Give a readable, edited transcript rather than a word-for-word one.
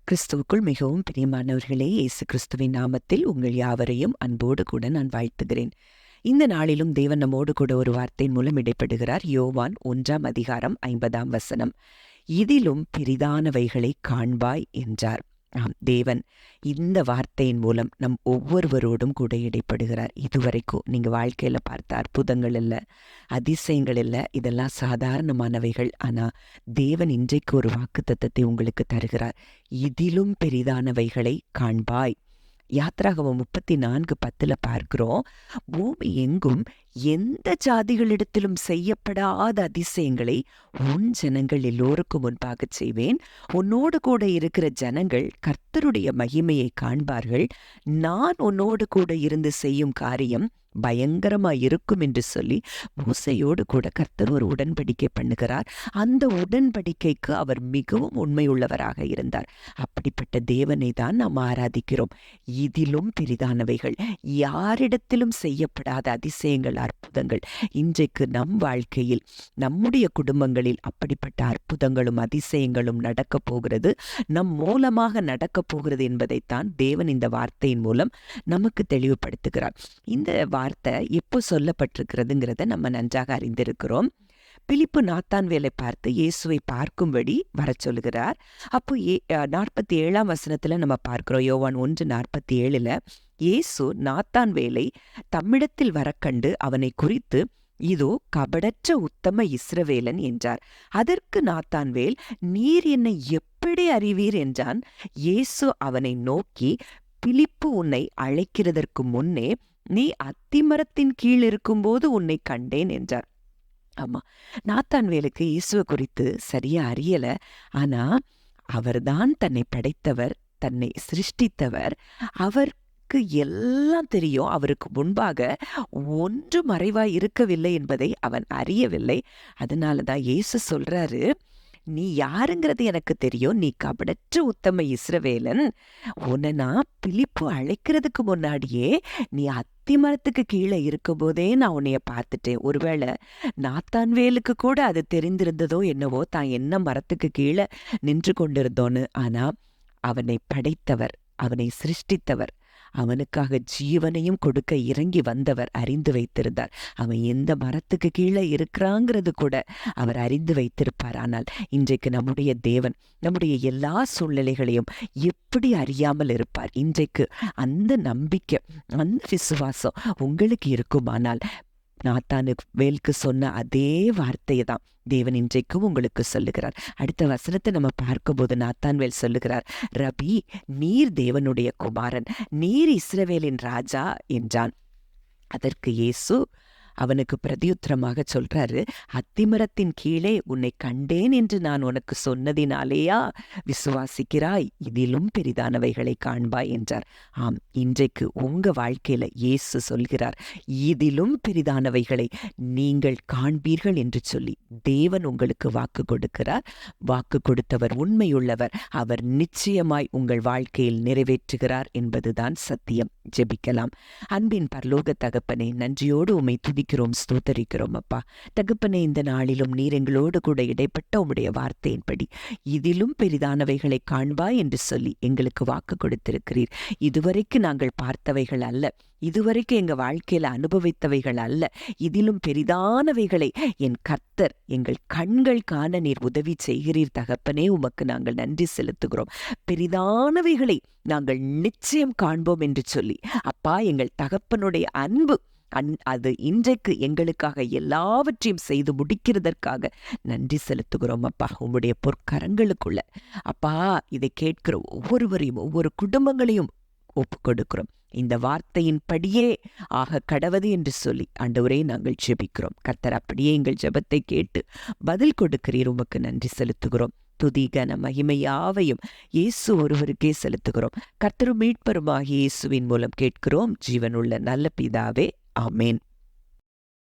கிறிஸ்துவுக்குள் மிகவும் பிரியமானவர்களே, இயேசு கிறிஸ்துவின் நாமத்தில் உங்கள் யாவரையும் அன்போடு கூட நான் வாழ்த்துகிறேன். இந்த நாளிலும் தேவன் நம்மோடு கூட ஒரு வார்த்தையின் மூலம் இடைப்படுகிறார். யோவான் 1:50 இதிலும் பெரிதானவைகளை காண்பாய் என்றார். தேவன் இந்த வார்த்தையின் மூலம் நம் ஒவ்வொருவரோடும் கூட இடைப்படுகிறார். இதுவரைக்கும் நீங்க வாழ்க்கையில பார்த்த அற்புதங்கள் இல்ல, அதிசயங்கள் இல்ல, இதெல்லாம் சாதாரணமானவைகள். ஆனா தேவன் இன்றைக்கு ஒரு வாக்குத்தத்தத்தை உங்களுக்கு தருகிறார். இதிலும் பெரிதானவைகளை காண்பாய். யாத்ராகமம் 34:10 பார்க்கிறோம், பூமி எங்கும் எந்த ஜாதிகளிடத்திலும் செய்யப்படாத அதிசயங்களை உன் ஜனங்கள் எல்லோருக்கும் முன்பாக செய்வேன். உன்னோடு கூட இருக்கிற ஜனங்கள் கர்த்தருடைய மகிமையை காண்பார்கள். நான் உன்னோடு கூட இருந்து செய்யும் காரியம் பயங்கரமா இருக்கும் என்று சொல்லி மோசையோடு கூட கர்த்தர் ஒரு உடன்படிக்கை பண்ணுகிறார். அந்த உடன்படிக்கைக்கு அவர் மிகவும் உண்மையுள்ளவராக இருந்தார். அப்படிப்பட்ட தேவனை தான் நாம் ஆராதிக்கிறோம். இதிலும் பெரிதானவைகள், யாரிடத்திலும் செய்யப்படாத அதிசயங்கள், அற்புதங்கள் இன்றைக்கு நம் வாழ்க்கையில், நம்முடைய குடும்பங்களில் அப்படிப்பட்ட அற்புதங்களும் அதிசயங்களும் நடக்கப் போகிறது. நம் மூலமாக நடக்கப் போகிறது என்பதைத்தான் தேவன் இந்த வார்த்தையின் மூலம் நமக்கு தெளிவுபடுத்துகிறார். இந்த வார்த்தை எப்போ சொல்லப்பட்டிருக்கிறதுங்கிறத நம்ம நன்றாக அறிந்திருக்கிறோம். பிலிப்பு நாத்தான்வேலை பார்த்து இயேசுவை பார்க்கும்படி வர சொல்லுகிறார். அப்போ 47 நம்ம பார்க்கிறோம். யோவான் 1:47 இயேசு நாத்தான்வேலை தம்மிடத்தில் வர கண்டு அவனை குறித்து, இதோ கபடற்ற உத்தம இஸ்ரவேலன் என்றார். அதற்கு நாத்தான்வேல், நீர் என்னை எப்படி அறிவீர் என்றான். இயேசு அவனை நோக்கி, பிலிப்பு உன்னை அழைக்கிறதற்கு முன்னே நீ அத்திமரத்தின் கீழ் இருக்கும்போது உன்னை கண்டேன் என்றார். ஆமா, நாத்தான்வேலுக்கு இயேசுவை குறித்து சரியா அறியல. ஆனா அவர்தான் தன்னை படைத்தவர், தன்னை சிருஷ்டித்தவர். அவருக்கு எல்லாம் தெரியும். அவருக்கு முன்பாக ஒன்று மறைவாய் இருக்கவில்லை என்பதை அவன் அறியவில்லை. அதனாலதான் இயேசு சொல்றாரு, நீ யாருங்கிறது எனக்கு தெரியும், நீ கபடற்ற உத்தம இஸ்ரவேலன். உன்னை நான் பிலிப்பு அழைக்கிறதுக்கு முன்னாடியே நீ அத்திமரத்துக்கு கீழே இருக்கும்போதே நான் உன்னைய பார்த்துட்டேன். ஒருவேளை நாத்தான்வேலுக்கு கூட அது தெரிந்திருந்ததோ என்னவோ, தான் என்ன மரத்துக்கு கீழே நின்று கொண்டிருந்தோன்னு. ஆனா அவனை படைத்தவர், அவனை சிருஷ்டித்தவர், அவனுக்காக ஜீவனையும் கொடுக்க இறங்கி வந்தவர் அறிந்து வைத்திருந்தார். அவன் எந்த மரத்துக்கு கீழே இருக்கிறாங்கிறது கூட அவர் அறிந்து வைத்திருப்பார். ஆனால் இன்றைக்கு நம்முடைய தேவன் நம்முடைய எல்லா சூழ்நிலைகளையும் எப்படி அறியாமல் இருப்பார்? இன்றைக்கு அந்த நம்பிக்கை, அந்த விசுவாசம் உங்களுக்கு இருக்குமானால், நாத்தான்வேலுக்கு சொன்ன அதே வார்த்தையை தான் தேவன் இன்றைக்கும் உங்களுக்கு சொல்லுகிறார். அடுத்த வசனத்தை நம்ம பார்க்கும்போது நாத்தான்வேல் சொல்லுகிறார், ரபி, நீர் தேவனுடைய குமாரன், நீர் இஸ்ரவேலின் ராஜா என்றான். அதற்கு இயேசு அவனுக்கு பிரதியுத்தரமாக சொல்றாரு, அத்திமரத்தின் கீழே உன்னை கண்டேன் என்று நான் உனக்கு சொன்னதினாலேயா விசுவாசிக்கிறாய்? இதிலும் பெரிதானவைகளை காண்பாய் என்றார். ஆம், இன்றைக்கு உங்க வாழ்க்கையில இயேசு சொல்கிறார், இதிலும் பெரிதானவைகளை நீங்கள் காண்பீர்கள் என்று சொல்லி தேவன் உங்களுக்கு வாக்கு கொடுக்கிறார். வாக்கு கொடுத்தவர் உண்மையுள்ளவர். அவர் நிச்சயமாய் உங்கள் வாழ்க்கையில் நிறைவேற்றுகிறார் என்பதுதான் சத்தியம். ஜெபிக்கலாம். அன்பின் பரலோக தகப்பனே, நன்றியோடு உம்மை துதிக்கிறோம், ஸ்தோத்தரிக்கிறோம். அப்பா தகப்பனே, இந்த நாளிலும் நீர் எங்களோடு கூட இடைப்பட்ட உம்முடைய வார்த்தையின்படி இதிலும் பெரிதானவைகளை காண்பாய் என்று சொல்லி எங்களுக்கு வாக்கு கொடுத்திருக்கிறீர். இதுவரைக்கும் நாங்கள் பார்த்தவைகள் அல்ல, இதுவரைக்கும் எங்க வாழ்க்கையில அனுபவித்தவைகள் அல்ல, இதிலும் பெரிதானவைகளை என் கர்த்தர் எங்கள் கண்கள் காண நீர் உதவி செய்கிறீர். தகப்பனே, உமக்கு நாங்கள் நன்றி செலுத்துகிறோம். பெரிதானவைகளை நாங்கள் நிச்சயம் காண்போம் என்று சொல்லி அப்பா, எங்கள் தகப்பனுடைய அன்பு அது இன்றைக்கு எங்களுக்காக எல்லாவற்றையும் செய்து முடிக்கிறதற்காக நன்றி செலுத்துகிறோம். அப்பா, உம்முடைய பொற்கரங்களுக்குள்ள அப்பா இதை கேட்கிற ஒவ்வொருவரையும், ஒவ்வொரு குடும்பங்களையும் ஒப்பு கொடுக்கிறோம். இந்த வார்த்தையின் படியே ஆக கடவது என்று சொல்லி ஆண்டவரே நாங்கள் ஜெபிக்கிறோம். கர்த்தர் அப்படியே எங்கள் ஜெபத்தை கேட்டு பதில் கொடுக்கிறீர். உமக்கு நன்றி செலுத்துகிறோம். துதி கன மகிமை யாவையும் இயேசு ஒருவருக்கே செலுத்துகிறோம். கர்த்தரும் மீட்பருமாகிய இயேசுவின் மூலம் கேட்கிறோம், ஜீவனுள்ள நல்ல பிதாவே, ஆமேன்.